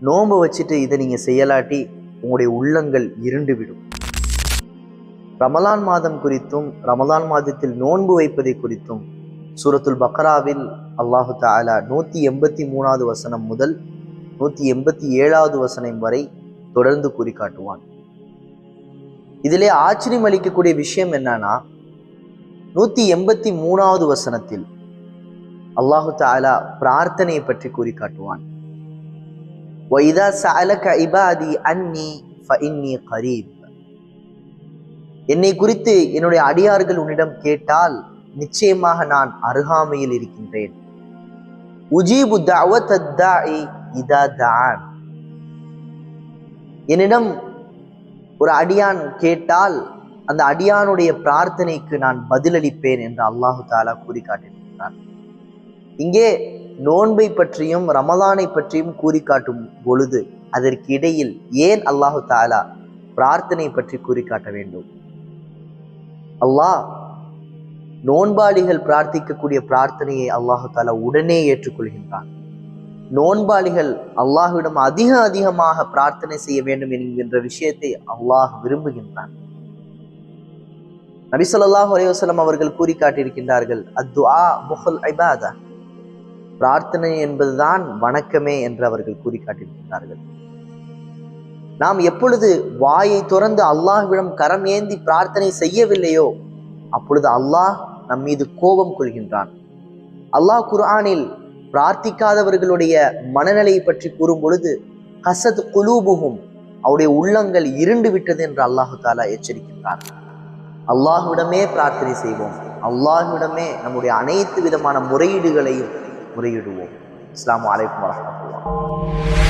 நோன்பு வச்சுட்டு இதை நீங்க செய்யலாட்டி உங்களுடைய உள்ளங்கள் இருண்டு விடும். ரமலான் மாதம் குறித்தும் ரமலான் மாதத்தில் நோன்பு வைப்பதை குறித்தும் சூரத்துல் பக்ராவில் அல்லாஹு தஆலா 183வது வசனம் முதல் 187வது வசனம் வரை தொடர்ந்து கூறி காட்டுவான். இதிலே ஆச்சரியம் அளிக்கக்கூடிய விஷயம் என்னன்னா, 183வது வசனத்தில் அல்லாஹு தஆலா பிரார்த்தனையை பற்றி கூறி காட்டுவான். وَإِذَا سَأَلَكَ عِبَادِي أَنِّي فَإِنِّي قَرِيبٌ. என்னை குறித்து என்னுடைய அடியார்கள் உன்னிடம் கேட்டால் நிச்சயமாக நான் அருகாமையில் இருக்கின்றேன். உஜீபு தஅவத்தத் தாஇ இதா தஆன். என்னிடம் ஒரு அடியான் கேட்டால் அந்த அடியானுடைய பிரார்த்தனைக்கு நான் பதிலளிப்பேன் என்று அல்லாஹு தஆலா கூறி காட்டியிருக்கிறார். இங்கே நோன்பை பற்றியும் ரமலானை பற்றியும் கூறி காட்டும் பொழுது அதற்கு இடையில் ஏன் அல்லாஹு தஆலா பிரார்த்தனை பற்றி கூறி காட்ட வேண்டும்? அல்லாஹ் நோன்பாளிகள் பிரார்த்திக்கக்கூடிய பிரார்த்தனையை அல்லாஹு தஆலா உடனே ஏற்றுக்கொள்கின்றான். நோன்பாளிகள் அல்லாஹ்விடம் அதிகமாக பிரார்த்தனை செய்ய வேண்டும் என்கின்ற விஷயத்தை அல்லாஹ் விரும்புகின்றான். நபி ஸல்லல்லாஹு அலைஹி வஸல்லம் அவர்கள் கூறி காட்டியிருக்கின்றார்கள், அத்துஆ முஹல் இபாதா. பிரார்த்தனை என்பதுதான் வணக்கமே என்று அவர்கள் கூறி காட்டியிருக்கின்றார்கள். நாம் எப்பொழுது வாயை திறந்து அல்லாஹ்விடம் கரம் ஏந்தி பிரார்த்தனை செய்யவில்லையோ அப்பொழுது அல்லாஹ் நம் மீது கோபம் கொள்கின்றான். அல்லாஹ் குர்ஆனில் பிரார்த்திக்காதவர்களுடைய மனநிலையை பற்றி கூறும் பொழுது கஸத் குலூபுஹும், அவருடைய உள்ளங்கள் இருண்டு விட்டது என்று அல்லாஹு தஆலா எச்சரிக்கின்றார். அல்லாஹ்விடமே பிரார்த்தனை செய்வோம், அல்லாஹ்விடமே நம்முடைய அனைத்து விதமான முறையீடுகளையும் முறையிடுவோம். அஸ்ஸலாமு அலைக்கும் வரஹ்மத்துல்லாஹ்.